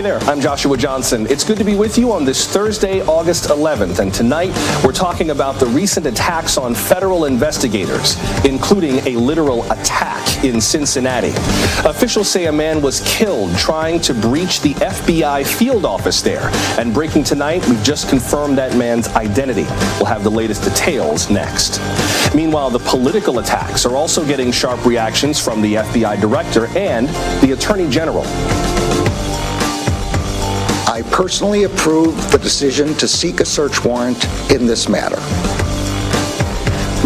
there, I'm Joshua Johnson. It's good to be with you on this Thursday, August 11th. And tonight, we're talking about the recent attacks on federal investigators, including a literal attack in Cincinnati. Officials say a man was killed trying to breach the FBI field office there. And breaking tonight, we've just confirmed that man's identity. We'll have the latest details next. Meanwhile, the political attacks are also getting sharp reactions from the FBI director and the Attorney General. I personally approve the decision to seek a search warrant in this matter.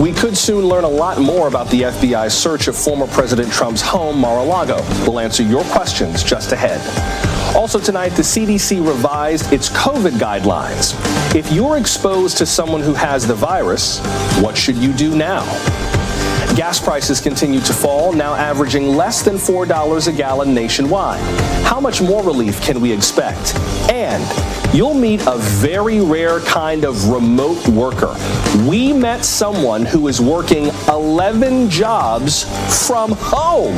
We could soon learn a lot more about the FBI's search of former President Trump's home, Mar-a-Lago. We'll answer your questions just ahead. Also tonight, the CDC revised its COVID guidelines. If you're exposed to someone who has the virus, what should you do now? Gas prices continue to fall, now averaging less than $4 a gallon nationwide. How much more relief can we expect? And you'll meet a very rare kind of remote worker. We met someone who is working 11 jobs from home.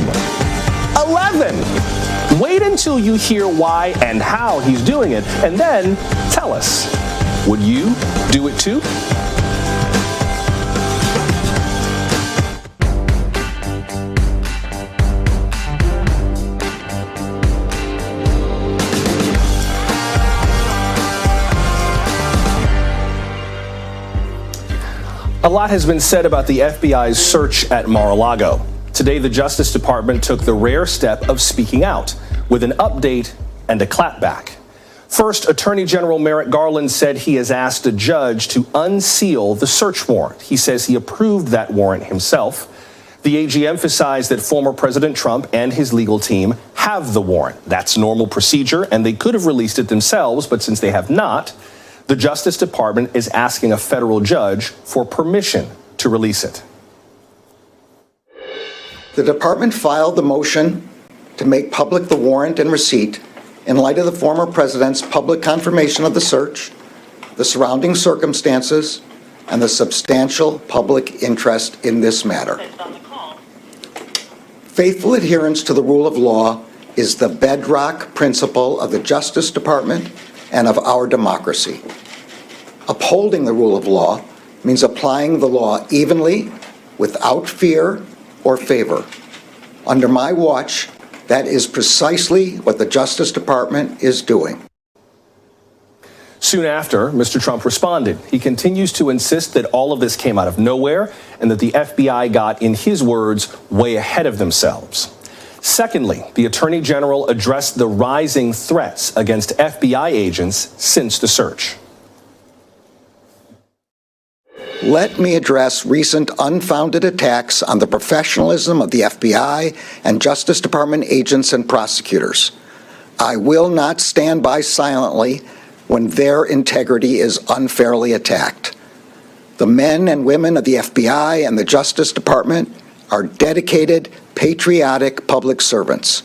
11! Wait until you hear why and how he's doing it, and then tell us, would you do it too? A lot has been said about the FBI's search at Mar-a-Lago. Today, the Justice Department took the rare step of speaking out with an update and a clapback. First, Attorney General Merrick Garland said he has asked a judge to unseal the search warrant. He says he approved that warrant himself. The AG emphasized that former President Trump and his legal team have the warrant. That's normal procedure, and they could have released it themselves, but since they have not, the Justice Department is asking a federal judge for permission to release it. The department filed the motion to make public the warrant and receipt in light of the former president's public confirmation of the search, the surrounding circumstances, and the substantial public interest in this matter. Faithful adherence to the rule of law is the bedrock principle of the Justice Department and of our democracy. Upholding the rule of law means applying the law evenly, without fear or favor. Under my watch, that is precisely what the Justice Department is doing. Soon after, Mr. Trump responded. He continues to insist that all of this came out of nowhere and that the FBI got, in his words, way ahead of themselves. Secondly, the Attorney General addressed the rising threats against FBI agents since the search. Let me address recent unfounded attacks on the professionalism of the FBI and Justice Department agents and prosecutors. I will not stand by silently when their integrity is unfairly attacked. The men and women of the FBI and the Justice Department are dedicated, patriotic public servants.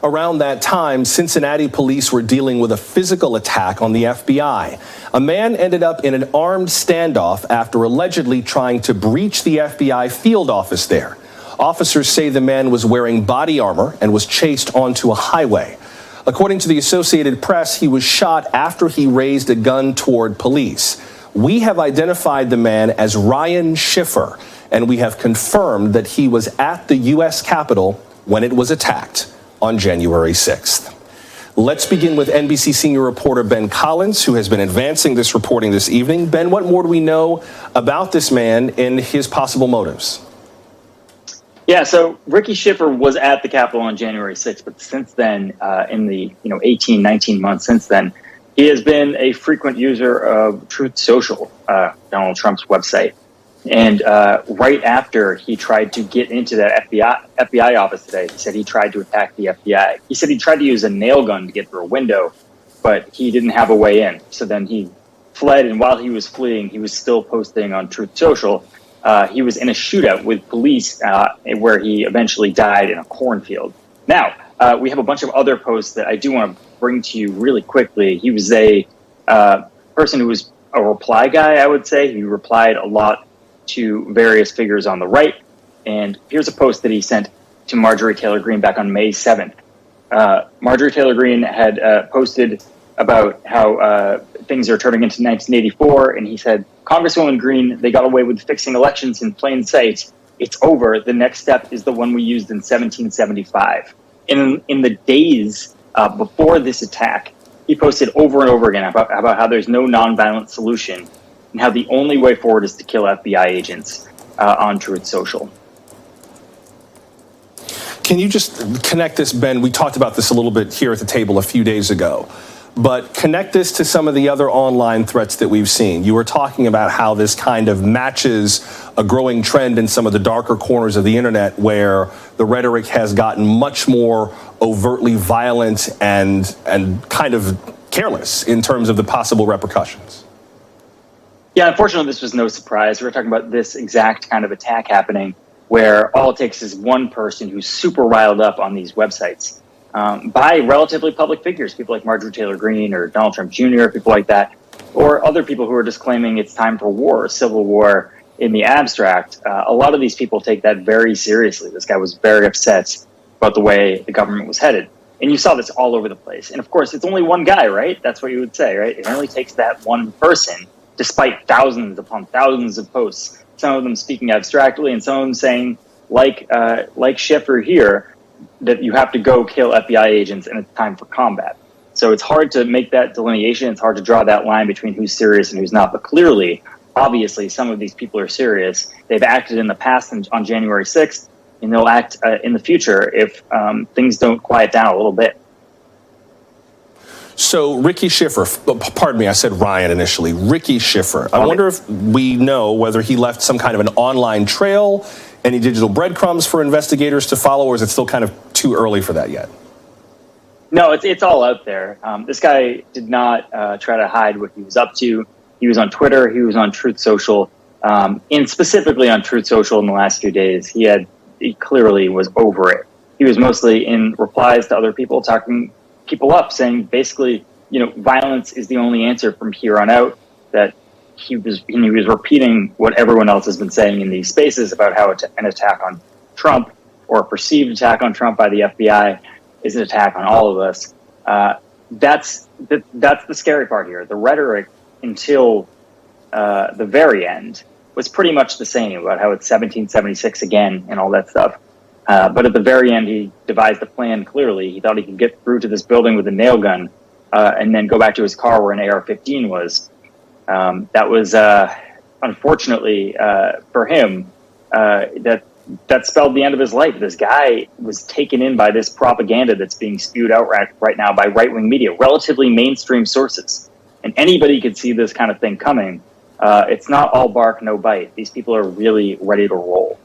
Around that time, Cincinnati police were dealing with a physical attack on the FBI. A man ended up in an armed standoff after allegedly trying to breach the FBI field office there. Officers say the man was wearing body armor and was chased onto a highway. According to the Associated Press, he was shot after he raised a gun toward police. We have identified the man as Ryan Schiffer, and we have confirmed that he was at the U.S. Capitol when it was attacked on January 6th. Let's begin with NBC senior reporter Ben Collins, who has been advancing this reporting this evening. Ben, what more do we know about this man and his possible motives? Yeah, so Ricky Schiffer was at the Capitol on January 6th, but since then, in the 18, 19 months since then, he has been a frequent user of Truth Social, Donald Trump's website. And right after he tried to get into that FBI office today, he said he tried to attack the FBI. He said he tried to use a nail gun to get through a window, but he didn't have a way in. So then he fled, and while he was fleeing, he was still posting on Truth Social. He was in a shootout with police where he eventually died in a cornfield. Now, we have a bunch of other posts that I do want to bring to you really quickly. He was a person who was a reply guy, I would say. He replied a lot to various figures on the right. And here's a post that he sent to Marjorie Taylor Greene back on May 7th. Marjorie Taylor Greene had posted about how things are turning into 1984, and he said, Congresswoman Greene, they got away with fixing elections in plain sight. It's over. The next step is the one we used in 1775. In the days before this attack, he posted over and over again about how there's no nonviolent solution and how the only way forward is to kill FBI agents on Truth Social. Can you just connect this, Ben? We talked about this a little bit here at the table a few days ago, but connect this to some of the other online threats that we've seen. You were talking about how this kind of matches a growing trend in some of the darker corners of the internet where the rhetoric has gotten much more overtly violent and kind of careless in terms of the possible repercussions. Yeah, unfortunately, this was no surprise. We're talking about this exact kind of attack happening where all it takes is one person who's super riled up on these websites by relatively public figures, people like Marjorie Taylor Greene or Donald Trump Jr., people like that, or other people who are just claiming it's time for war, civil war in the abstract. A lot of these people take that very seriously. This guy was very upset about the way the government was headed. And you saw this all over the place. And of course, it's only one guy, right? That's what you would say, right? It only takes that one person, despite thousands upon thousands of posts, some of them speaking abstractly and some of them saying, like Schiffer here, that you have to go kill FBI agents and it's time for combat. So it's hard to make that delineation. It's hard to draw that line between who's serious and who's not. But clearly, obviously, some of these people are serious. They've acted in the past on January 6th, and they'll act in the future if things don't quiet down a little bit. So Ricky Schiffer, pardon me, I said Ryan initially. Ricky Schiffer. I wonder if we know whether he left some kind of an online trail, any digital breadcrumbs for investigators to follow, or is it still kind of too early for that yet? No, it's all out there. This guy did not try to hide what he was up to. He was on Twitter. He was on Truth Social. And specifically on Truth Social in the last few days, he clearly was over it. He was mostly in replies to other people, talking people up, saying basically, violence is the only answer from here on out. That he was repeating what everyone else has been saying in these spaces about how an attack on Trump or a perceived attack on Trump by the FBI is an attack on all of us. That's the scary part here. The rhetoric until the very end was pretty much the same about how it's 1776 again and all that stuff. But at the very end, he devised a plan clearly. He thought he could get through to this building with a nail gun and then go back to his car where an AR-15 was. That was, unfortunately for him, that spelled the end of his life. This guy was taken in by this propaganda that's being spewed out right now by right-wing media, relatively mainstream sources. And anybody could see this kind of thing coming. It's not all bark, no bite. These people are really ready to roll.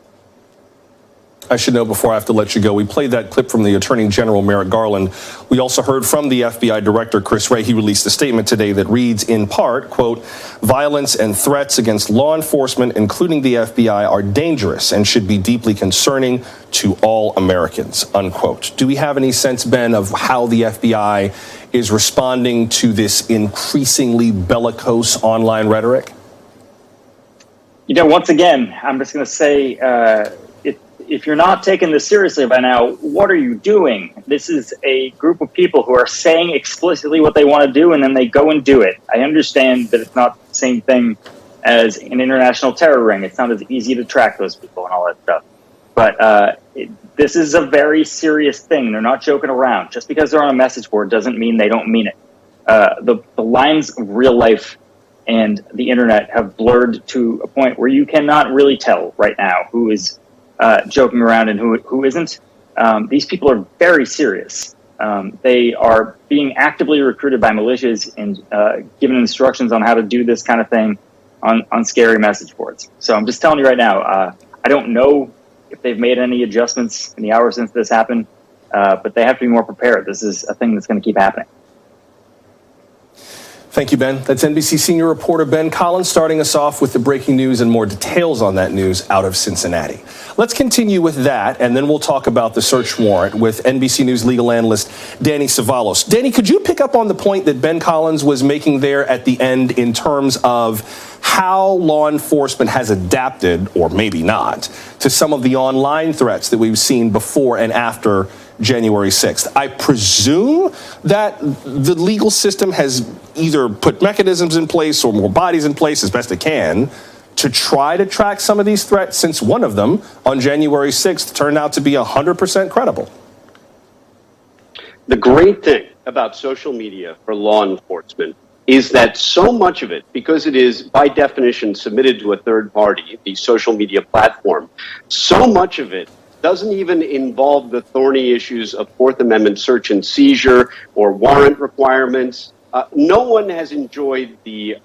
I should know before I have to let you go, we played that clip from the Attorney General Merrick Garland. We also heard from the FBI Director Chris Wray. He released a statement today that reads, in part, quote, violence and threats against law enforcement, including the FBI, are dangerous and should be deeply concerning to all Americans, unquote. Do we have any sense, Ben, of how the FBI is responding to this increasingly bellicose online rhetoric? Once again, I'm just going to say, if you're not taking this seriously by now, what are you doing? This is a group of people who are saying explicitly what they want to do, and then they go and do it. I understand that it's not the same thing as an international terror ring. It's not as easy to track those people and all that stuff. But this is a very serious thing. They're not joking around. Just because they're on a message board doesn't mean they don't mean it. The lines of real life and the internet have blurred to a point where you cannot really tell right now who is joking around and who isn't. These people are very serious. They are being actively recruited by militias and given instructions on how to do this kind of thing on scary message boards. So I'm just telling you right now, I don't know if they've made any adjustments in the hours since this happened, but they have to be more prepared. This is a thing that's going to keep happening. Thank you, Ben. That's NBC senior reporter Ben Collins starting us off with the breaking news and more details on that news out of Cincinnati. Let's continue with that, and then we'll talk about the search warrant with NBC News legal analyst Danny Savalos. Danny, could you pick up on the point that Ben Collins was making there at the end in terms of how law enforcement has adapted, or maybe not, to some of the online threats that we've seen before and after January 6th. I presume that the legal system has either put mechanisms in place or more bodies in place as best it can to try to track some of these threats, since one of them on January 6th turned out to be 100% credible. The great thing about social media for law enforcement is that so much of it, because it is by definition submitted to a third party, the social media platform, so much of it doesn't even involve the thorny issues of Fourth Amendment search and seizure or warrant requirements. No one has enjoyed the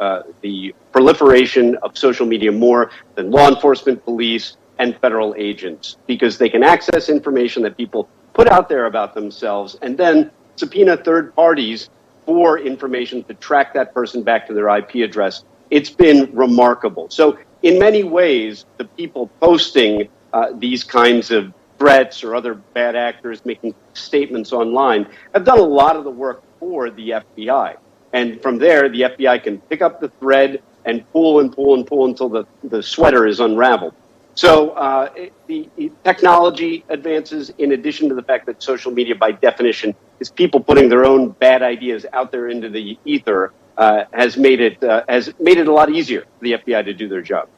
proliferation of social media more than law enforcement, police, and federal agents, because they can access information that people put out there about themselves and then subpoena third parties for information to track that person back to their IP address. It's been remarkable. So in many ways, the people posting these kinds of threats or other bad actors making statements online have done a lot of the work for the FBI. And from there, the FBI can pick up the thread and pull and pull and pull until the sweater is unraveled. So the technology advances, in addition to the fact that social media, by definition, is people putting their own bad ideas out there into the ether, has made it a lot easier for the FBI to do their job.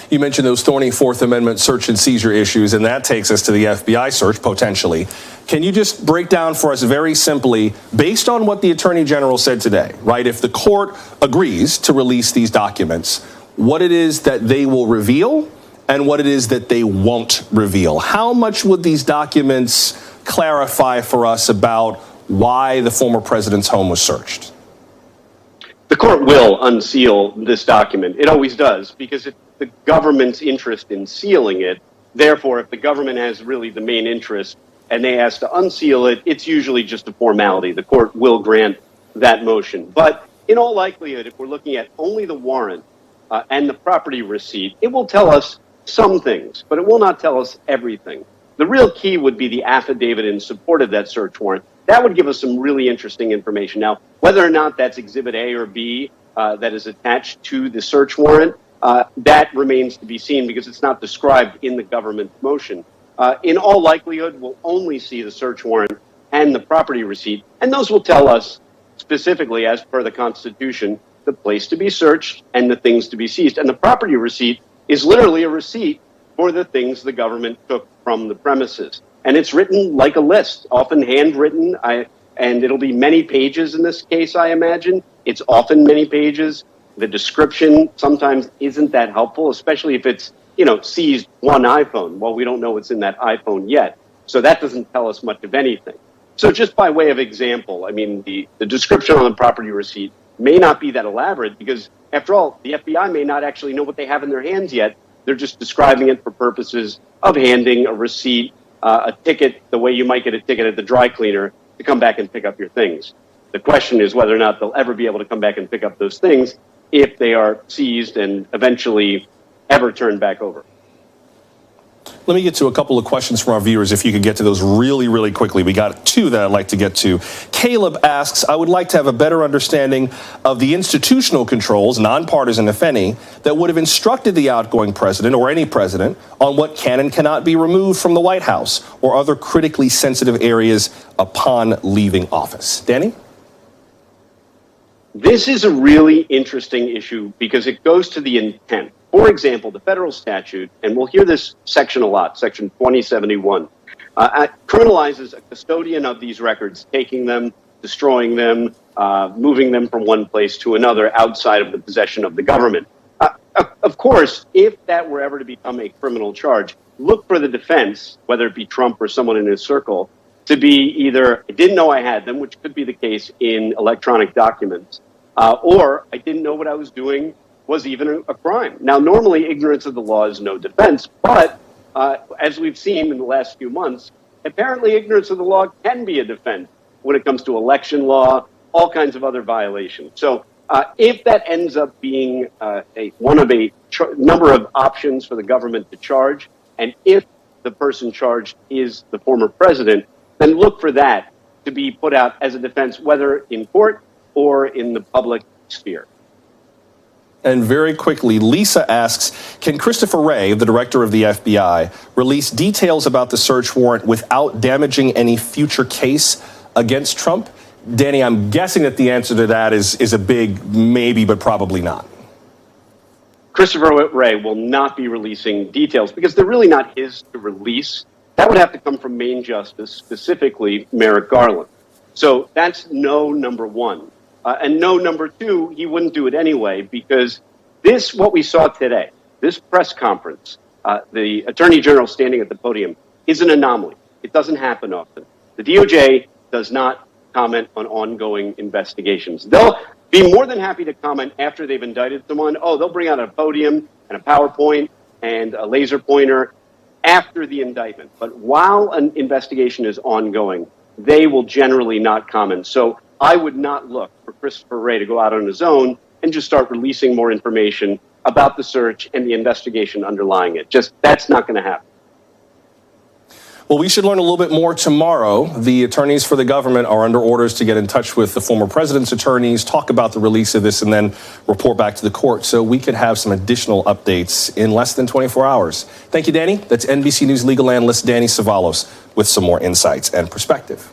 You mentioned those thorny Fourth Amendment search and seizure issues, and that takes us to the FBI search, potentially. Can you just break down for us very simply, based on what the Attorney General said today, right? If the court agrees to release these documents, what it is that they will reveal and what it is that they won't reveal? How much would these documents clarify for us about why the former president's home was searched? The court will unseal this document. It always does, because it's the government's interest in sealing it. Therefore, if the government has really the main interest and they ask to unseal it, it's usually just a formality. The court will grant that motion. But in all likelihood, if we're looking at only the warrant and the property receipt, it will tell us some things, but it will not tell us everything. The real key would be the affidavit in support of that search warrant. That would give us some really interesting information. Now, whether or not that's Exhibit A or B that is attached to the search warrant, that remains to be seen because it's not described in the government motion. In all likelihood, we'll only see the search warrant and the property receipt, and those will tell us specifically, as per the Constitution, the place to be searched and the things to be seized. And the property receipt is literally a receipt for the things the government took from the premises. And it's written like a list, often handwritten, and it'll be many pages in this case, I imagine. It's often many pages. The description sometimes isn't that helpful, especially if it's, seized one iPhone. Well, we don't know what's in that iPhone yet. So that doesn't tell us much of anything. So just by way of example, I mean, the description on the property receipt may not be that elaborate because, after all, the FBI may not actually know what they have in their hands yet. They're just describing it for purposes of handing a receipt, a ticket, the way you might get a ticket at the dry cleaner to come back and pick up your things. The question is whether or not they'll ever be able to come back and pick up those things if they are seized and eventually ever turned back over. Let me get to a couple of questions from our viewers, if you could get to those really, really quickly. We got two that I'd like to get to. Caleb asks, I would like to have a better understanding of the institutional controls, nonpartisan if any, that would have instructed the outgoing president or any president on what can and cannot be removed from the White House or other critically sensitive areas upon leaving office. Danny? This is a really interesting issue because it goes to the intent. For example, the federal statute, and we'll hear this section a lot, section 2071, criminalizes a custodian of these records, taking them, destroying them, moving them from one place to another outside of the possession of the government. Of course, if that were ever to become a criminal charge, look for the defense, whether it be Trump or someone in his circle, to be either, I didn't know I had them, which could be the case in electronic documents, or I didn't know what I was doing was even a crime. Now, normally, ignorance of the law is no defense, but as we've seen in the last few months, apparently ignorance of the law can be a defense when it comes to election law, all kinds of other violations. So if that ends up being one of a number of options for the government to charge, and if the person charged is the former president, then look for that to be put out as a defense, whether in court or in the public sphere. And very quickly, Lisa asks, can Christopher Wray, the director of the FBI, release details about the search warrant without damaging any future case against Trump? Danny, I'm guessing that the answer to that is a big maybe, but probably not. Christopher Wray will not be releasing details because they're really not his to release. That would have to come from Maine Justice, specifically Merrick Garland. So that's no, number one. And no, number two, he wouldn't do it anyway, because what we saw today, this press conference, the Attorney General standing at the podium, is an anomaly. It doesn't happen often. The DOJ does not comment on ongoing investigations. They'll be more than happy to comment after they've indicted someone. Oh, they'll bring out a podium and a PowerPoint and a laser pointer after the indictment. But while an investigation is ongoing, they will generally not comment. So I would not look for Christopher Wray to go out on his own and just start releasing more information about the search and the investigation underlying it. That's not going to happen. Well, we should learn a little bit more tomorrow. The attorneys for the government are under orders to get in touch with the former president's attorneys, talk about the release of this, and then report back to the court. So we could have some additional updates in less than 24 hours. Thank you, Danny. That's NBC News legal analyst Danny Savalos with some more insights and perspective.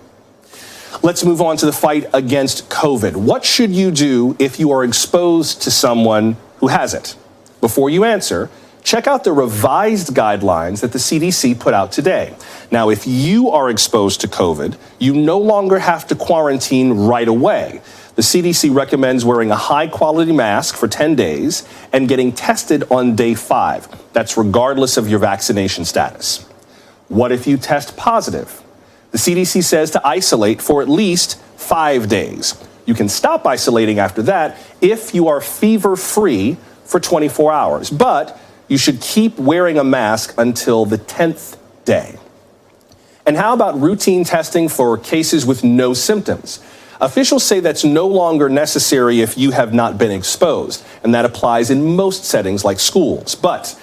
Let's move on to the fight against COVID. What should you do if you are exposed to someone who has it? Before you answer, check out the revised guidelines that the CDC put out today. Now, if you are exposed to COVID, you no longer have to quarantine right away. The CDC recommends wearing a high-quality mask for 10 days and getting tested on day 5. That's regardless of your vaccination status. What if you test positive? The CDC says to isolate for at least 5 days. You can stop isolating after that if you are fever-free for 24 hours. But you should keep wearing a mask until the 10th day. And how about routine testing for cases with no symptoms? Officials say that's no longer necessary if you have not been exposed, and that applies in most settings like schools. But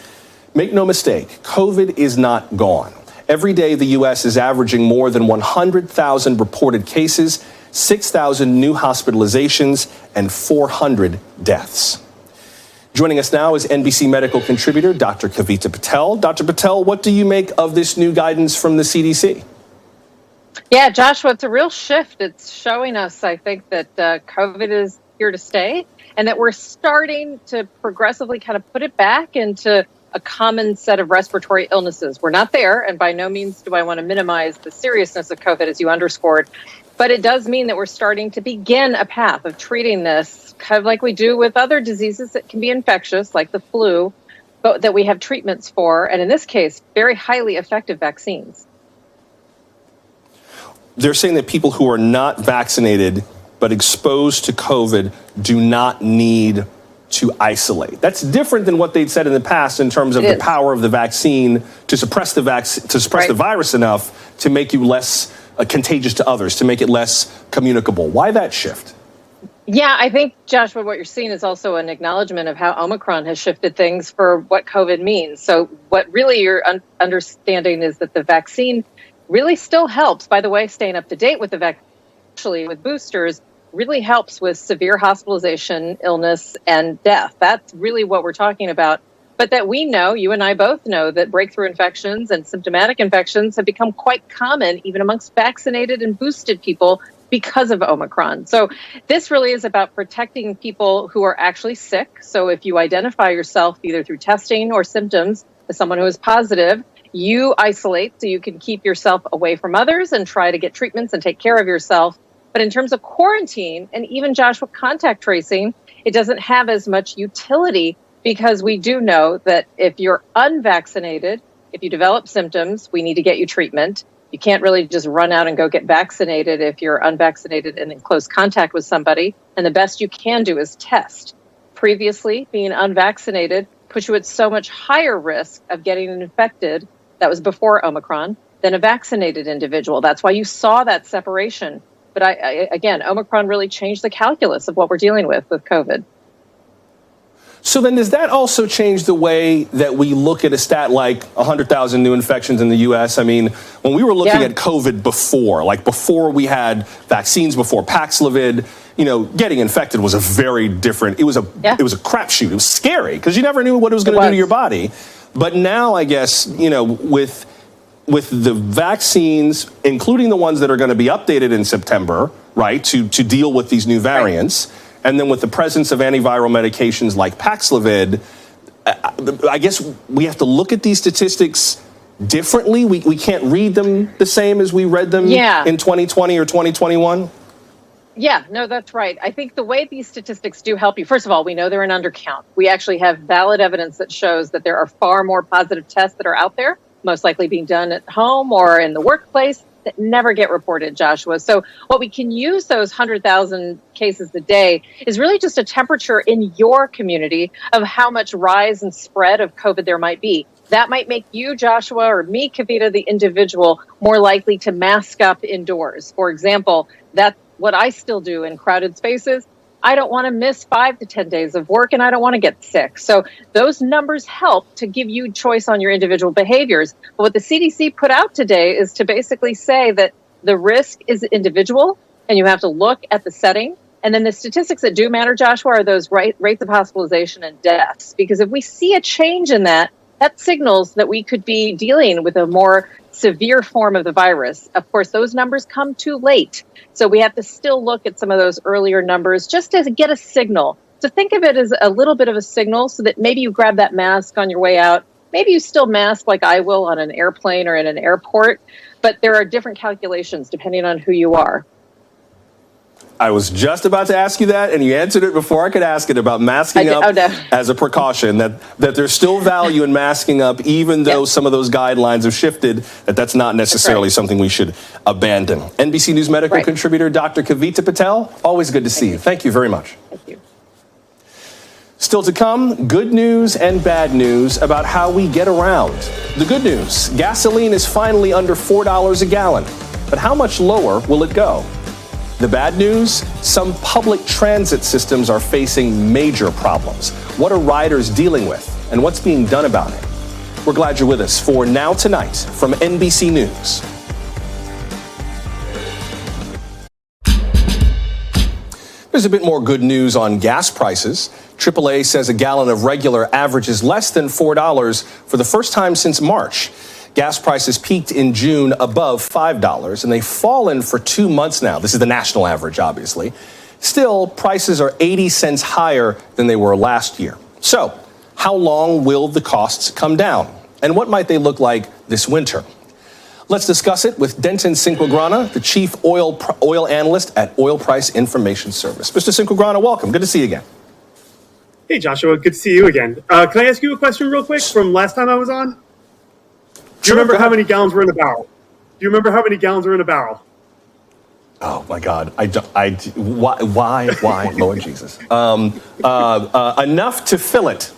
make no mistake, COVID is not gone. Every day, the U.S. is averaging more than 100,000 reported cases, 6,000 new hospitalizations, and 400 deaths. Joining us now is NBC medical contributor Dr. Kavita Patel. Dr. Patel, what do you make of this new guidance from the CDC? Yeah, Joshua, it's a real shift. It's showing us, I think, that COVID is here to stay and that we're starting to progressively kind of put it back into a common set of respiratory illnesses. We're not there, and by no means do I want to minimize the seriousness of COVID, as you underscored, but it does mean that we're starting to begin a path of treating this kind of like we do with other diseases that can be infectious, like the flu, but that we have treatments for, and in this case, very highly effective vaccines. They're saying that people who are not vaccinated but exposed to COVID do not need to isolate. That's different than what they'd said in the past in terms of the power of the vaccine to suppress the the virus enough to make you less contagious to others, to make it less communicable. Why that shift? Yeah, I think, Joshua, what you're seeing is also an acknowledgement of how Omicron has shifted things for what COVID means. So what really you're understanding is that the vaccine really still helps. By the way, staying up to date with the vaccine, actually with boosters, really helps with severe hospitalization, illness, and death. That's really what we're talking about. But that we know, you and I both know, that breakthrough infections and symptomatic infections have become quite common even amongst vaccinated and boosted people because of Omicron. So this really is about protecting people who are actually sick. So if you identify yourself either through testing or symptoms as someone who is positive, you isolate so you can keep yourself away from others and try to get treatments and take care of yourself. But in terms of quarantine and even, Joshua, contact tracing, it doesn't have as much utility because we do know that if you're unvaccinated, if you develop symptoms, we need to get you treatment. You can't really just run out and go get vaccinated if you're unvaccinated and in close contact with somebody. And the best you can do is test. Previously, being unvaccinated puts you at so much higher risk of getting infected, that was before Omicron, than a vaccinated individual. That's why you saw that separation. But again, Omicron really changed the calculus of what we're dealing with COVID. So then does that also change the way that we look at a stat like 100,000 new infections in the U.S.? I mean, when we were looking at COVID before we had vaccines, before Paxlovid, getting infected was a very different, it was a crapshoot. It was scary because you never knew what it was going to do to your body. But now, I guess, with the vaccines, including the ones that are going to be updated in September, right, to deal with these new variants, and then with the presence of antiviral medications like Paxlovid, I guess we have to look at these statistics differently. We can't read them the same as we read them in 2020 or 2021. Yeah, no, that's right. I think the way these statistics do help you, first of all, we know they're an undercount. We actually have valid evidence that shows that there are far more positive tests that are out there, most likely being done at home or in the workplace, that never get reported, Joshua. So what we can use those 100,000 cases a day is really just a temperature in your community of how much rise and spread of COVID there might be. That might make you, Joshua, or me, Kavita, the individual, more likely to mask up indoors. For example, that's what I still do in crowded spaces. I don't want to miss 5 to 10 days of work, and I don't want to get sick. So those numbers help to give you choice on your individual behaviors. But what the CDC put out today is to basically say that the risk is individual, and you have to look at the setting. And then the statistics that do matter, Joshua, are those rates of hospitalization and deaths. Because if we see a change in that, that signals that we could be dealing with a more severe form of the virus. Of course, those numbers come too late. So we have to still look at some of those earlier numbers just to get a signal. So think of it as a little bit of a signal so that maybe you grab that mask on your way out. Maybe you still mask like I will on an airplane or in an airport, but there are different calculations depending on who you are. I was just about to ask you that, and you answered it before I could ask it about masking up as a precaution, that there's still value in masking up, even though some of those guidelines have shifted, that's not necessarily something we should abandon. NBC News medical contributor Dr. Kavita Patel, always good to see you. Thank you very much. Thank you. Still to come, good news and bad news about how we get around. The good news, gasoline is finally under $4 a gallon, but how much lower will it go? The bad news, some public transit systems are facing major problems. What are riders dealing with, and what's being done about it? We're glad you're with us for Now Tonight from NBC News. There's a bit more good news on gas prices. AAA says a gallon of regular averages less than $4 for the first time since March. Gas prices peaked in June above $5, and they've fallen for 2 months now. This is the national average, obviously. Still, prices are 80 cents higher than they were last year. So, how long will the costs come down? And what might they look like this winter? Let's discuss it with Denton Cinquagrana, the chief oil analyst at Oil Price Information Service. Mr. Cinquagrana, welcome. Good to see you again. Hey, Joshua. Good to see you again. Can I ask you a question real quick from last time I was on? Do you remember how many gallons were in the barrel? Do you remember how many gallons were in a barrel? Oh my God! Why, Lord Jesus? Enough to fill it.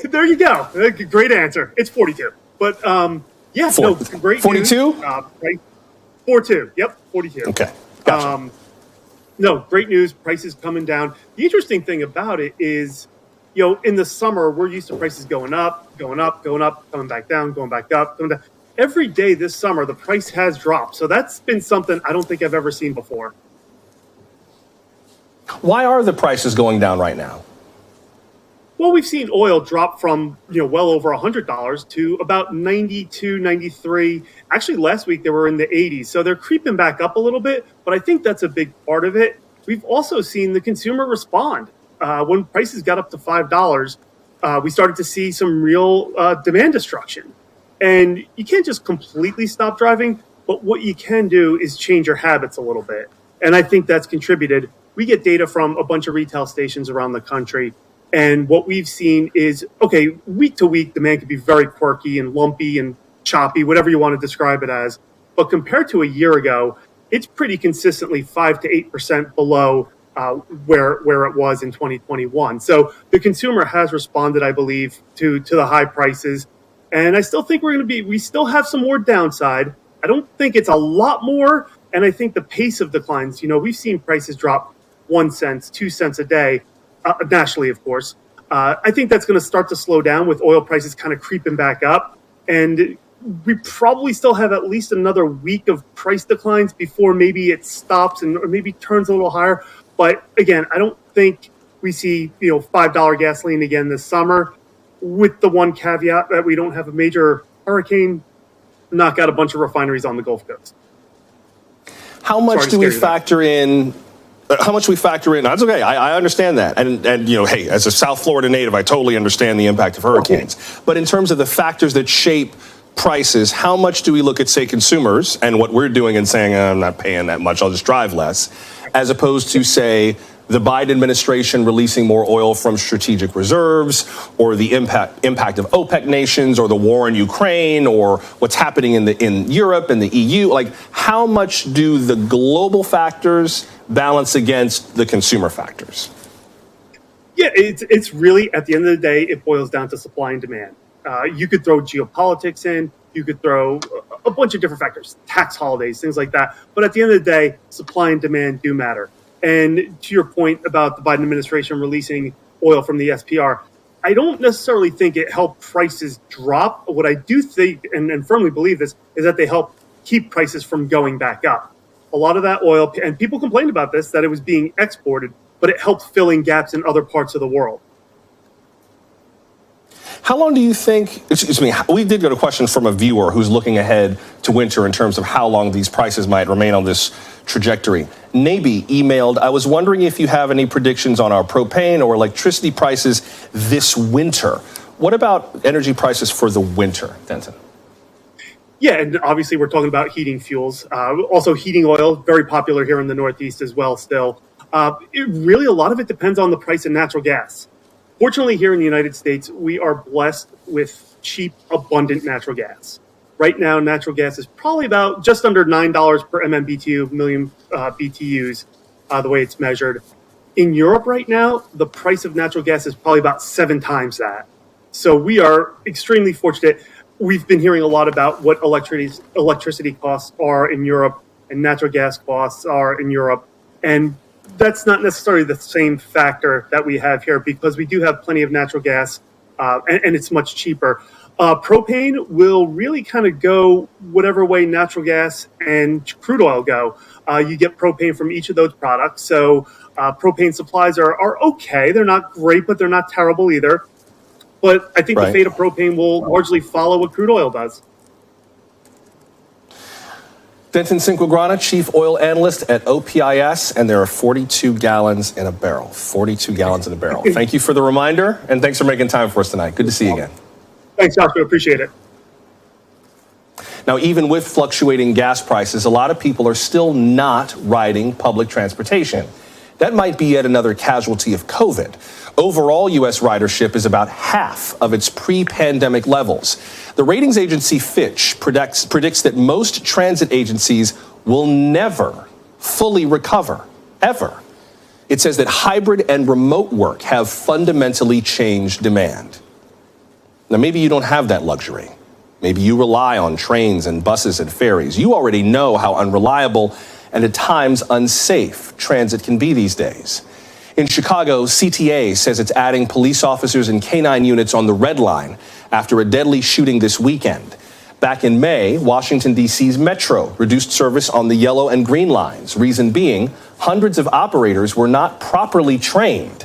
There you go. Great answer. It's 42. But yeah, no, great 42? News. 42. Yep, 42. Okay, gotcha. No, great news. Prices coming down. The interesting thing about it is, in the summer, we're used to prices going up, coming back down, going back up, coming down. Every day this summer, the price has dropped. So that's been something I don't think I've ever seen before. Why are the prices going down right now? Well, we've seen oil drop from, well over $100 to about 92, 93. Actually, last week they were in the 80s. So they're creeping back up a little bit, but I think that's a big part of it. We've also seen the consumer respond. When prices got up to $5, we started to see some real demand destruction. And you can't just completely stop driving, but what you can do is change your habits a little bit. And I think that's contributed. We get data from a bunch of retail stations around the country. And what we've seen is, okay, week to week, demand can be very quirky and lumpy and choppy, whatever you want to describe it as. But compared to a year ago, it's pretty consistently 5 to 8% below where it was in 2021. So the consumer has responded, I believe, to the high prices. And I still think we still have some more downside. I don't think it's a lot more. And I think the pace of declines, we've seen prices drop 1 cent, 2 cents a day, nationally, of course. I think that's going to start to slow down with oil prices kind of creeping back up. And we probably still have at least another week of price declines before maybe it stops or maybe turns a little higher. But again, I don't think we see, $5 gasoline again this summer, with the one caveat that we don't have a major hurricane knock out a bunch of refineries on the Gulf Coast. How much do we factor in? How much we factor in? That's okay. I understand that. And hey, as a South Florida native, I totally understand the impact of hurricanes. But in terms of the factors that shape prices, how much do we look at, say, consumers and what we're doing and saying, I'm not paying that much, I'll just drive less, as opposed to, say, the Biden administration releasing more oil from strategic reserves, or the impact of OPEC nations, or the war in Ukraine, or what's happening in Europe and the EU? Like, how much do the global factors balance against the consumer factors? Yeah, it's really, at the end of the day, it boils down to supply and demand. You could throw geopolitics in, you could throw a bunch of different factors, tax holidays, things like that. But at the end of the day, supply and demand do matter. And to your point about the Biden administration releasing oil from the SPR, I don't necessarily think it helped prices drop. What I do think, and firmly believe this, is that they help keep prices from going back up. A lot of that oil, and people complained about this, that it was being exported, but it helped fill in gaps in other parts of the world. How long do you think, we did get a question from a viewer who's looking ahead to winter in terms of how long these prices might remain on this trajectory. Nabi emailed, I was wondering if you have any predictions on our propane or electricity prices this winter. What about energy prices for the winter, Denton? Yeah, and obviously we're talking about heating fuels. Also heating oil, very popular here in the Northeast as well still. A lot of it depends on the price of natural gas. Fortunately, here in the United States, we are blessed with cheap, abundant natural gas. Right now, natural gas is probably about just under $9 per MMBTU, million BTUs, the way it's measured. In Europe right now, the price of natural gas is probably about 7 times that. So we are extremely fortunate. We've been hearing a lot about what electricity costs are in Europe and natural gas costs are in Europe. And that's not necessarily the same factor that we have here, because we do have plenty of natural gas and it's much cheaper. Propane will really kind of go whatever way natural gas and crude oil go. You get propane from each of those products. So propane supplies are okay. They're not great, but they're not terrible either. But I think the fate of propane will largely follow what crude oil does. Denton Cinquegrana, Chief Oil Analyst at OPIS, and there are 42 gallons in a barrel. 42 gallons in a barrel. Thank you for the reminder, and thanks for making time for us tonight. Good to see you again. Thanks, Joshua. Appreciate it. Now, even with fluctuating gas prices, a lot of people are still not riding public transportation. That might be yet another casualty of COVID. Overall, U.S. ridership is about half of its pre-pandemic levels. The ratings agency Fitch predicts that most transit agencies will never fully recover, ever. It says that hybrid and remote work have fundamentally changed demand. Now, maybe you don't have that luxury. Maybe you rely on trains and buses and ferries. You already know how unreliable and at times unsafe transit can be these days. In Chicago, CTA says it's adding police officers and K-9 units on the Red Line after a deadly shooting this weekend. Back in May, Washington, D.C.'s Metro reduced service on the yellow and green lines, reason being hundreds of operators were not properly trained.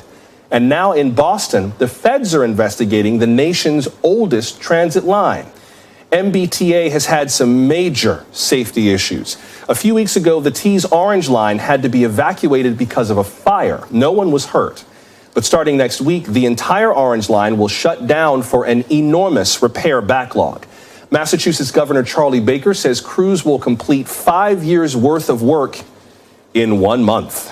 And now in Boston, the feds are investigating the nation's oldest transit line. MBTA has had some major safety issues. A few weeks ago, the T's Orange Line had to be evacuated because of a fire. No one was hurt. But starting next week, the entire Orange Line will shut down for an enormous repair backlog. Massachusetts Governor Charlie Baker says crews will complete 5 years' worth of work in 1 month.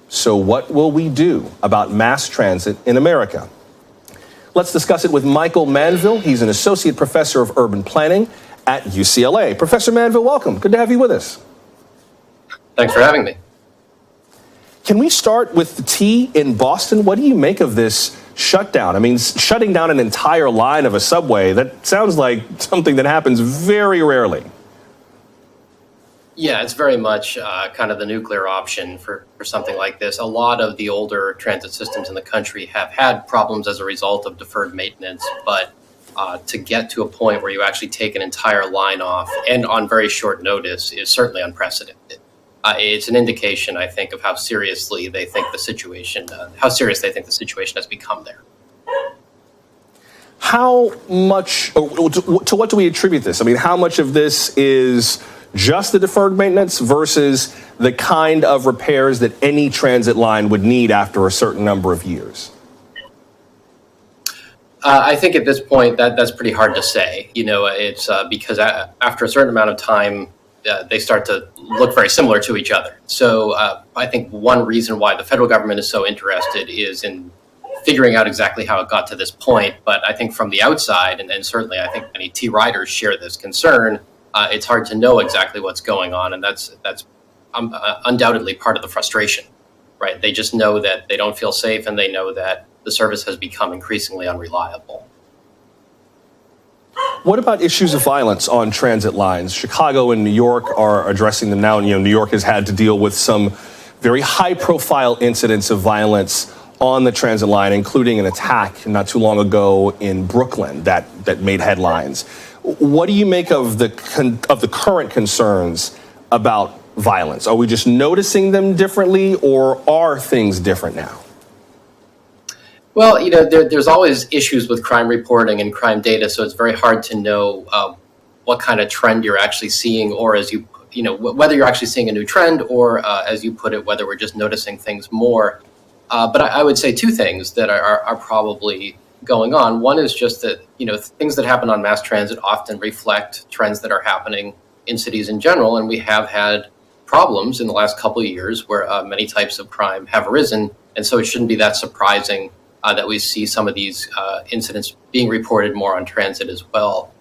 So what will we do about mass transit in America? Let's discuss it with Michael Manville. He's an associate professor of urban planning at UCLA. Professor Manville, welcome. Good to have you with us. Thanks for having me. Can we start with the T in Boston? What do you make of this shutdown? I mean, shutting down an entire line of a subway, that sounds like something that happens very rarely. Yeah, it's very much kind of the nuclear option for something like this. A lot of the older transit systems in the country have had problems as a result of deferred maintenance, but to get to a point where you actually take an entire line off and on very short notice is certainly unprecedented. It's an indication, I think, of how seriously they think the situation, has become there. How much, to what do we attribute this? I mean, how much of this is just the deferred maintenance versus the kind of repairs that any transit line would need after a certain number of years? I think at this point that's pretty hard to say. It's because after a certain amount of time, they start to look very similar to each other. So I think one reason why the federal government is so interested is in figuring out exactly how it got to this point. But I think from the outside, and certainly I think many T riders share this concern, it's hard to know exactly what's going on. And that's undoubtedly part of the frustration, right? They just know that they don't feel safe, and they know that the service has become increasingly unreliable. What about issues of violence on transit lines? Chicago and New York are addressing them now. New York has had to deal with some very high-profile incidents of violence on the transit line, including an attack not too long ago in Brooklyn that made headlines. What do you make of the current concerns about violence? Are we just noticing them differently, or are things different now? Well, there's always issues with crime reporting and crime data, so it's very hard to know what kind of trend you're actually seeing, or whether you're actually seeing a new trend, or as you put it, whether we're just noticing things more. But I would say two things that are probably going on. One is just that, things that happen on mass transit often reflect trends that are happening in cities in general. And we have had problems in the last couple of years where many types of crime have arisen. And so it shouldn't be that surprising that we see some of these incidents being reported more on transit as well.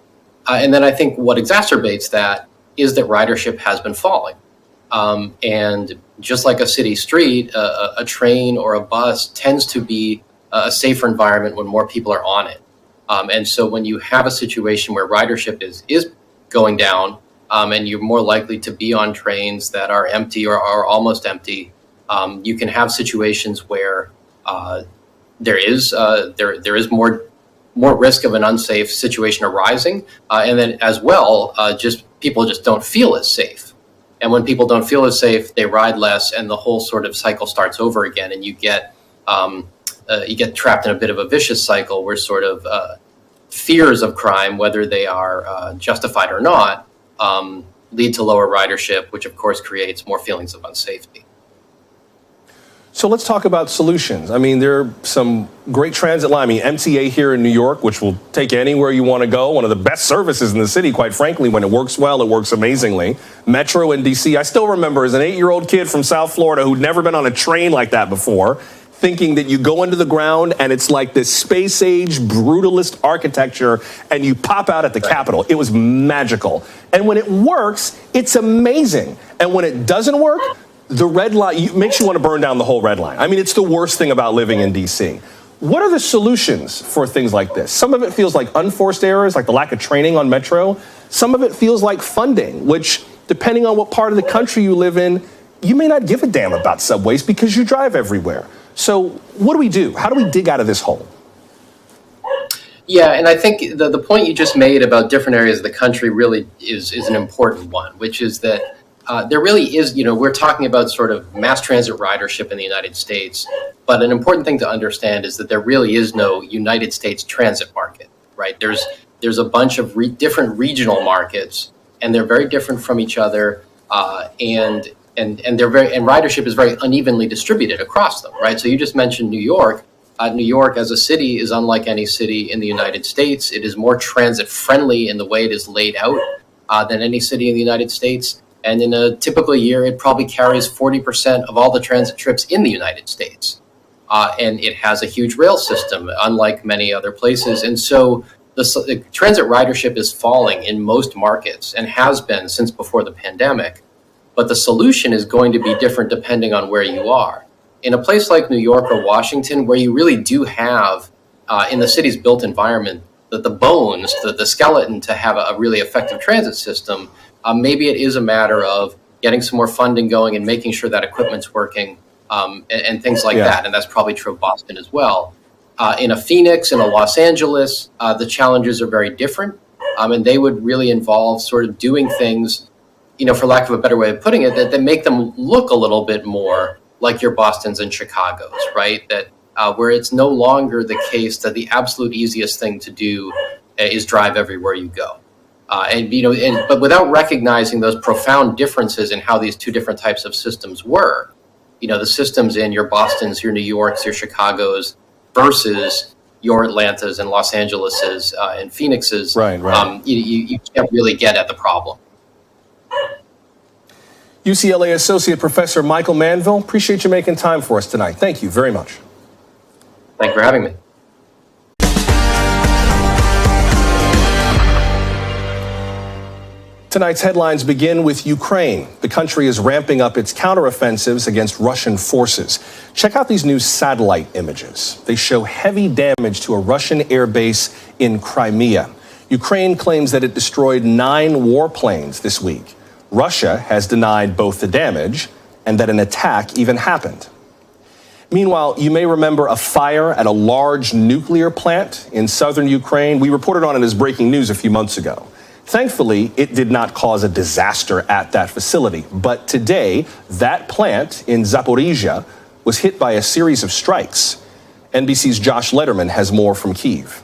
And then I think what exacerbates that is that ridership has been falling. And just like a city street, a train or a bus tends to be a safer environment when more people are on it. And so when you have a situation where ridership is going down, and you're more likely to be on trains that are empty or are almost empty, you can have situations where there is more risk of an unsafe situation arising, and then as well, people just don't feel as safe. And when people don't feel as safe, they ride less, and the whole sort of cycle starts over again, and you get trapped in a bit of a vicious cycle where sort of fears of crime, whether they are justified or not, lead to lower ridership, which of course creates more feelings of unsafety. So let's talk about solutions. I mean, there are some great transit line. MTA here in New York, which will take you anywhere you want to go. One of the best services in the city, quite frankly. When it works well, it works amazingly. Metro in D.C. I still remember as an 8-year-old kid from South Florida who'd never been on a train like that before, thinking that you go into the ground and it's like this space-age brutalist architecture and you pop out at the Capitol. It was magical. And when it works, it's amazing. And when it doesn't work, the red line makes you want to burn down the whole red line. I mean, it's the worst thing about living in D.C. What are the solutions for things like this? Some of it feels like unforced errors, like the lack of training on Metro. Some of it feels like funding, which, depending on what part of the country you live in, you may not give a damn about subways because you drive everywhere. So what do we do? How do we dig out of this hole? Yeah, and I think the point you just made about different areas of the country really is an important one, which is that there really is, we're talking about sort of mass transit ridership in the United States, but an important thing to understand is that there really is no United States transit market, right? There's a bunch of different regional markets, and they're very different from each other, and ridership is very unevenly distributed across them, right? So you just mentioned New York. New York as a city is unlike any city in the United States. It is more transit friendly in the way it is laid out than any city in the United States. And in a typical year, it probably carries 40% of all the transit trips in the United States. And it has a huge rail system, unlike many other places. And so the transit ridership is falling in most markets and has been since before the pandemic. But the solution is going to be different depending on where you are. In a place like New York or Washington, where you really do have, in the city's built environment, the bones, the skeleton to have a really effective transit system, maybe it is a matter of getting some more funding going and making sure that equipment's working, and things like that. And that's probably true of Boston as well. In a Phoenix, in a Los Angeles, the challenges are very different. And they would really involve sort of doing things, for lack of a better way of putting it, that make them look a little bit more like your Bostons and Chicagos, right? That where it's no longer the case that the absolute easiest thing to do is drive everywhere you go. But without recognizing those profound differences in how these two different types of systems work, the systems in your Bostons, your New Yorks, your Chicagos versus your Atlantas and Los Angeleses and Phoenixes, right. You can't really get at the problem. UCLA Associate Professor Michael Manville, appreciate you making time for us tonight. Thank you very much. Thank you for having me. Tonight's headlines begin with Ukraine. The country is ramping up its counteroffensives against Russian forces. Check out these new satellite images. They show heavy damage to a Russian airbase in Crimea. Ukraine claims that it destroyed 9 warplanes this week. Russia has denied both the damage and that an attack even happened. Meanwhile, you may remember a fire at a large nuclear plant in southern Ukraine. We reported on it as breaking news a few months ago. Thankfully, it did not cause a disaster at that facility. But today, that plant in Zaporizhia was hit by a series of strikes. NBC's Josh Lederman has more from Kyiv.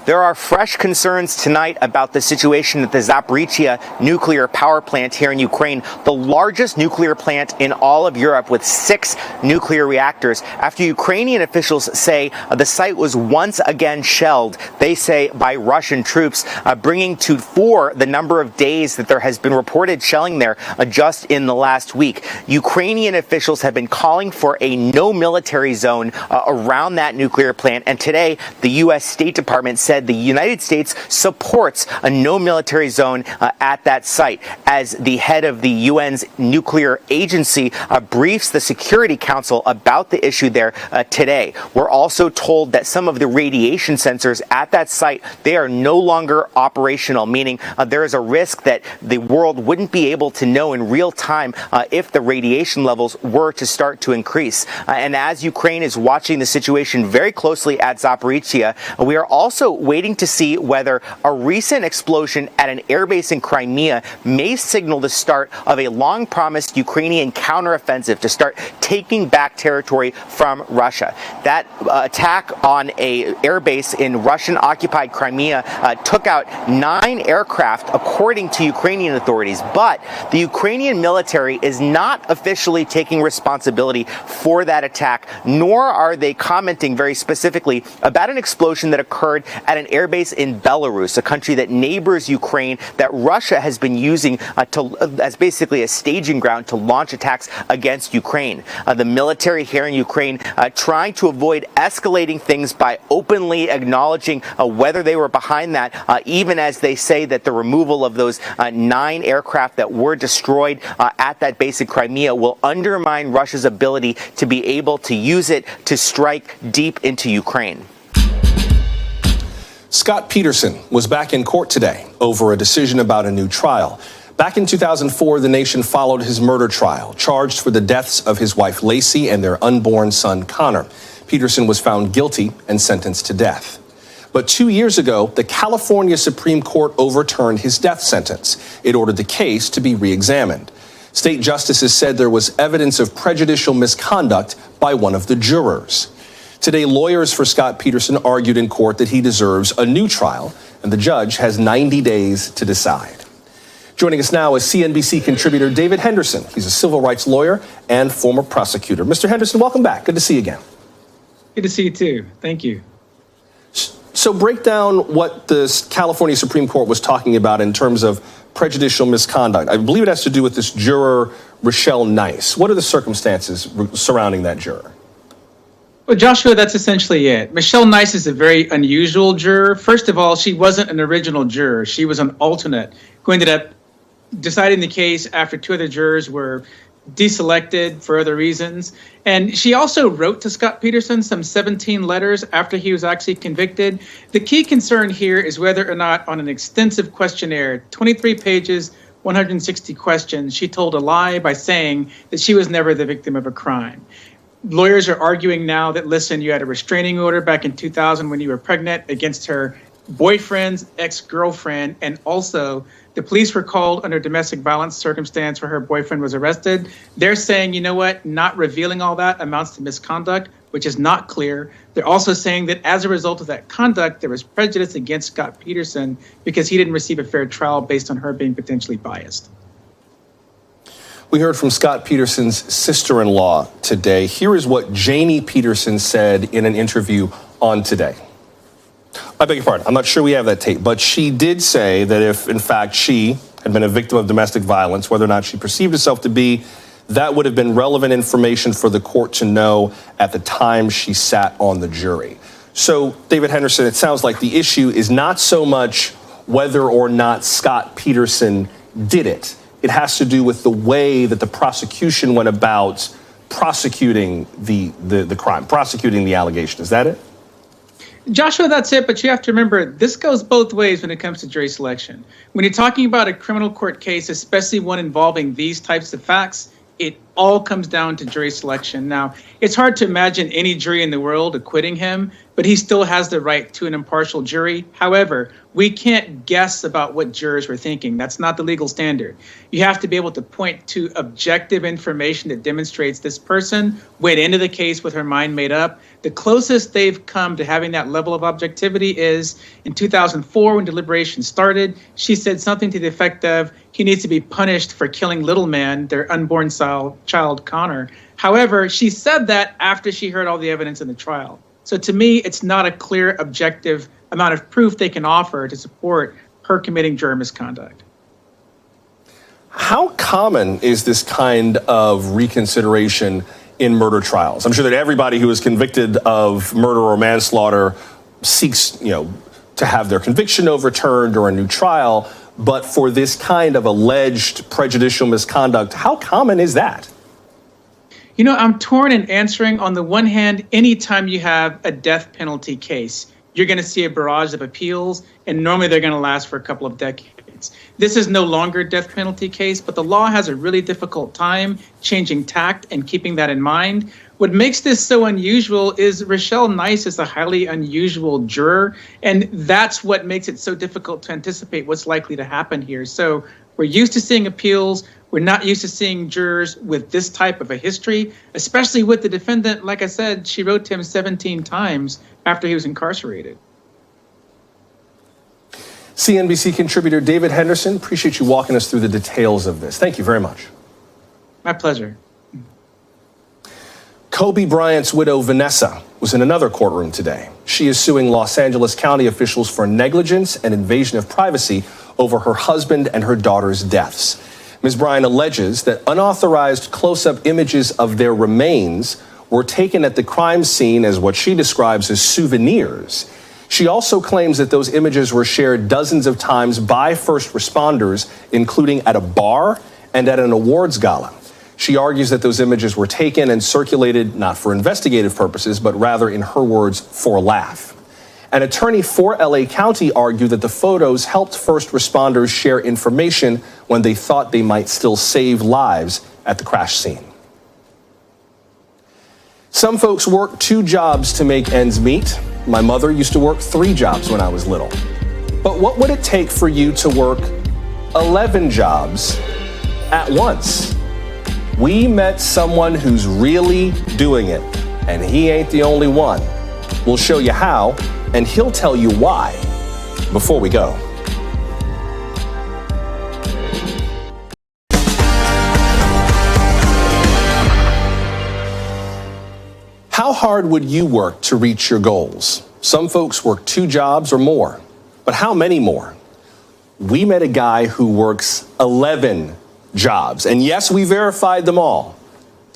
There are fresh concerns tonight about the situation at the Zaporizhia nuclear power plant here in Ukraine, the largest nuclear plant in all of Europe with 6 nuclear reactors. After Ukrainian officials say the site was once again shelled, they say by Russian troops, bringing to 4 the number of days that there has been reported shelling there just in the last week. Ukrainian officials have been calling for a no military zone around that nuclear plant, and today the U.S. State Department said the United States supports a no military zone at that site. As the head of the UN's nuclear agency briefs the Security Council about the issue there today. We're also told that some of the radiation sensors at that site, they are no longer operational, meaning there is a risk that the world wouldn't be able to know in real time if the radiation levels were to start to increase. And as Ukraine is watching the situation very closely at Zaporizhia, we are also waiting to see whether a recent explosion at an airbase in Crimea may signal the start of a long-promised Ukrainian counteroffensive to start taking back territory from Russia. That attack on a airbase in Russian-occupied Crimea took out 9 aircraft, according to Ukrainian authorities. But the Ukrainian military is not officially taking responsibility for that attack, nor are they commenting very specifically about an explosion that occurred at an airbase in Belarus, a country that neighbors Ukraine, that Russia has been using as basically a staging ground to launch attacks against Ukraine. The military here in Ukraine trying to avoid escalating things by openly acknowledging whether they were behind that, even as they say that the removal of those 9 aircraft that were destroyed at that base in Crimea will undermine Russia's ability to be able to use it to strike deep into Ukraine. Scott Peterson was back in court today over a decision about a new trial. Back in 2004, the nation followed his murder trial, charged for the deaths of his wife Lacey and their unborn son Connor. Peterson was found guilty and sentenced to death. But 2 years ago, the California Supreme Court overturned his death sentence. It ordered the case to be re-examined. State justices said there was evidence of prejudicial misconduct by one of the jurors. Today, lawyers for Scott Peterson argued in court that he deserves a new trial, and the judge has 90 days to decide. Joining us now is CNBC contributor David Henderson. He's a civil rights lawyer and former prosecutor. Mr. Henderson, welcome back. Good to see you again. Good to see you too. Thank you. So break down what the California Supreme Court was talking about in terms of prejudicial misconduct. I believe it has to do with this juror, Rochelle Nice. What are the circumstances surrounding that juror? Well, Joshua, that's essentially it. Rochelle Nice is a very unusual juror. First of all, she wasn't an original juror. She was an alternate who ended up deciding the case after 2 other jurors were deselected for other reasons. And she also wrote to Scott Peterson some 17 letters after he was actually convicted. The key concern here is whether or not on an extensive questionnaire, 23 pages 160 questions, she told a lie by saying that she was never the victim of a crime. Lawyers are arguing now that, listen, you had a restraining order back in 2000 when you were pregnant against her boyfriend's ex-girlfriend, and also the police were called under domestic violence circumstance where her boyfriend was arrested. They're saying, you know what, not revealing all that amounts to misconduct, which is not clear. They're also saying that as a result of that conduct, there was prejudice against Scott Peterson because he didn't receive a fair trial based on her being potentially biased. We heard from Scott Peterson's sister-in-law today. Here is what Janie Peterson said in an interview on Today. I beg your pardon, I'm not sure we have that tape, but she did say that if, in fact, she had been a victim of domestic violence, whether or not she perceived herself to be, that would have been relevant information for the court to know at the time she sat on the jury. So, David Henderson, it sounds like the issue is not so much whether or not Scott Peterson did it. It has to do with the way that the prosecution went about prosecuting the crime, prosecuting the allegation. Is that it? Joshua, that's it. But you have to remember, this goes both ways when it comes to jury selection. When you're talking about a criminal court case, especially one involving these types of facts, it all comes down to jury selection. Now, it's hard to imagine any jury in the world acquitting him, but he still has the right to an impartial jury. However, we can't guess about what jurors were thinking. That's not the legal standard. You have to be able to point to objective information that demonstrates this person went into the case with her mind made up. The closest they've come to having that level of objectivity is in 2004 when deliberations started. She said something to the effect of, he needs to be punished for killing little man, their unborn child Connor. However, she said that after she heard all the evidence in the trial. So to me, it's not a clear, objective amount of proof they can offer to support her committing juror misconduct. How common is this kind of reconsideration in murder trials? I'm sure that everybody who is convicted of murder or manslaughter seeks, to have their conviction overturned or a new trial. But for this kind of alleged prejudicial misconduct, how common is that? I'm torn in answering. On the one hand, anytime you have a death penalty case, you're going to see a barrage of appeals, and normally they're going to last for a couple of decades. This is no longer a death penalty case, but the law has a really difficult time changing tact and keeping that in mind. What makes this so unusual is Rochelle Nice is a highly unusual juror, and that's what makes it so difficult to anticipate what's likely to happen here. So we're used to seeing appeals. We're not used to seeing jurors with this type of a history, especially with the defendant. Like I said, she wrote to him 17 times after he was incarcerated. CNBC contributor David Henderson, appreciate you walking us through the details of this. Thank you very much. My pleasure. Kobe Bryant's widow, Vanessa, was in another courtroom today. She is suing Los Angeles County officials for negligence and invasion of privacy over her husband and her daughter's deaths. Ms. Bryant alleges that unauthorized close-up images of their remains were taken at the crime scene as what she describes as souvenirs. She also claims that those images were shared dozens of times by first responders, including at a bar and at an awards gala. She argues that those images were taken and circulated not for investigative purposes, but rather, in her words, for a laugh. An attorney for LA County argued that the photos helped first responders share information when they thought they might still save lives at the crash scene. Some folks work 2 jobs to make ends meet. My mother used to work 3 jobs when I was little. But what would it take for you to work 11 jobs at once? We met someone who's really doing it, and he ain't the only one. We'll show you how, and he'll tell you why. Before we go. How hard would you work to reach your goals? Some folks work 2 jobs or more, but how many more? We met a guy who works 11 jobs, and yes, we verified them all.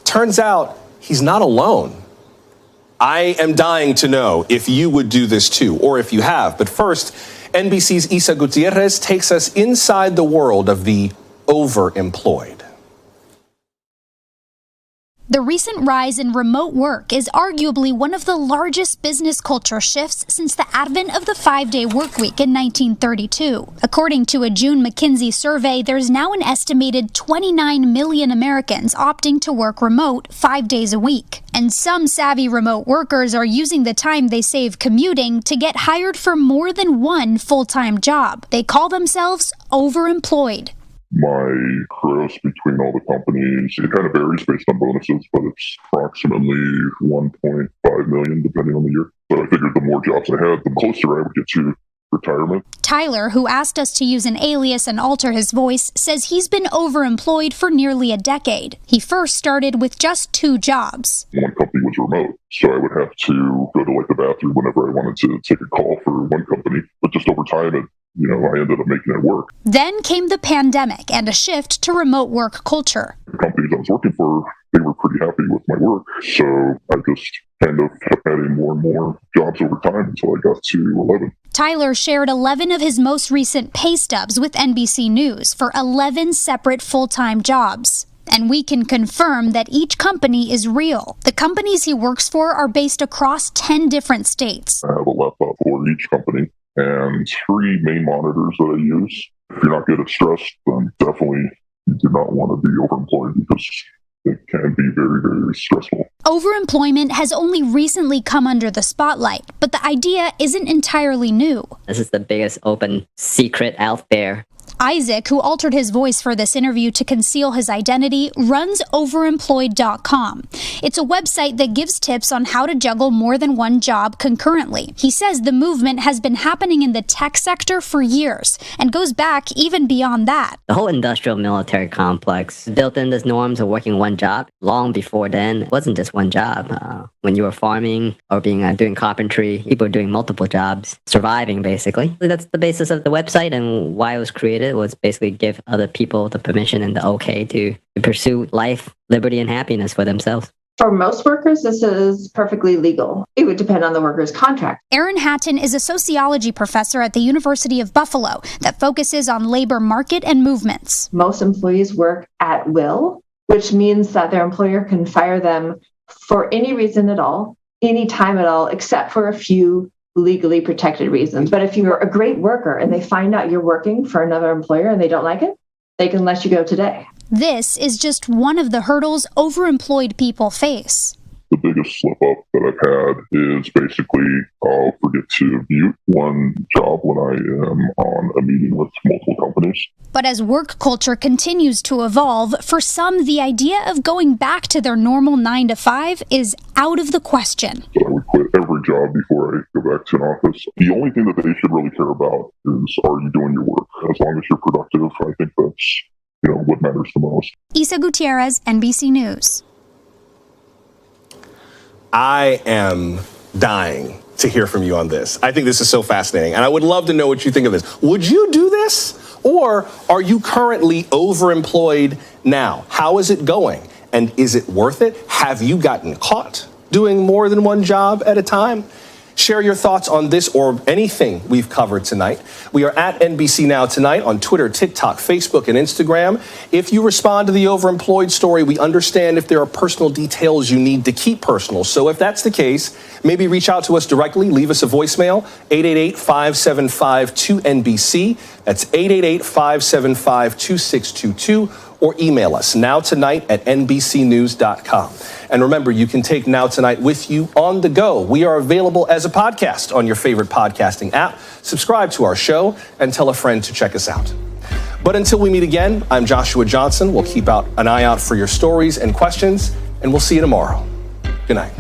Turns out he's not alone. I am dying to know if you would do this too, or if you have. But first, NBC's Isa Gutierrez takes us inside the world of the overemployed. The recent rise in remote work is arguably one of the largest business culture shifts since the advent of the 5-day workweek in 1932. According to a June McKinsey survey, there's now an estimated 29 million Americans opting to work remote 5 days a week. And some savvy remote workers are using the time they save commuting to get hired for more than one full-time job. They call themselves overemployed. My gross between all the companies, it kind of varies based on bonuses, but it's approximately 1.5 million depending on the year. So I figured the more jobs I had, the closer I would get to retirement. Tyler, who asked us to use an alias and alter his voice, says he's been overemployed for nearly a decade. He first started with just 2 jobs. One company was remote, so I would have to go to the bathroom whenever I wanted to take a call for one company. But just over time, I ended up making it work. Then came the pandemic and a shift to remote work culture. The companies I was working for, they were pretty happy with my work, so I just kind of kept adding more and more jobs over time until I got to 11. Tyler shared 11 of his most recent pay stubs with NBC News for 11 separate full-time jobs. And we can confirm that each company is real. The companies he works for are based across 10 different states. I have a laptop for each company and 3 main monitors that I use. If you're not good at stress, then definitely you do not want to be overemployed because it can be very, very stressful. Overemployment has only recently come under the spotlight, but the idea isn't entirely new. This is the biggest open secret out there. Isaac, who altered his voice for this interview to conceal his identity, runs Overemployed.com. It's a website that gives tips on how to juggle more than one job concurrently. He says the movement has been happening in the tech sector for years and goes back even beyond that. The whole industrial military complex built in these norms of working one job. Long before then, it wasn't just one job. When you were farming or doing carpentry, people were doing multiple jobs, surviving basically. That's the basis of the website and why it was created. Was basically give other people the permission and the okay to pursue life, liberty, and happiness for themselves. For most workers, this is perfectly legal. It would depend on the worker's contract. Aaron Hatton is a sociology professor at the University of Buffalo that focuses on labor market and movements. Most employees work at will, which means that their employer can fire them for any reason at all, any time at all, except for a few legally protected reasons. But if you're a great worker and they find out you're working for another employer and they don't like it, they can let you go today. This is just one of the hurdles overemployed people face. The biggest slip up that I've had is basically I'll forget to mute one job when I am on a meeting with multiple companies. But as work culture continues to evolve, for some, the idea of going back to their normal 9 to 5 is out of the question. So I would quit every job before I go back to an office. The only thing that they should really care about is, are you doing your work? As long as you're productive, I think that's what matters the most. Isa Gutierrez, NBC News. I am dying to hear from you on this. I think this is so fascinating, and I would love to know what you think of this. Would you do this, or are you currently overemployed now? How is it going, and is it worth it? Have you gotten caught doing more than one job at a time? Share your thoughts on this or anything we've covered tonight. We are at NBC Now Tonight on Twitter, TikTok, Facebook, and Instagram. If you respond to the overemployed story, we understand if there are personal details you need to keep personal. So if that's the case, maybe reach out to us directly. Leave us a voicemail, 888-575-2NBC. That's 888-575-2622. Or email us nowtonight@nbcnews.com. And remember, you can take Now Tonight with you on the go. We are available as a podcast on your favorite podcasting app. Subscribe to our show and tell a friend to check us out. But until we meet again, I'm Joshua Johnson. We'll keep an eye out for your stories and questions, and we'll see you tomorrow. Good night.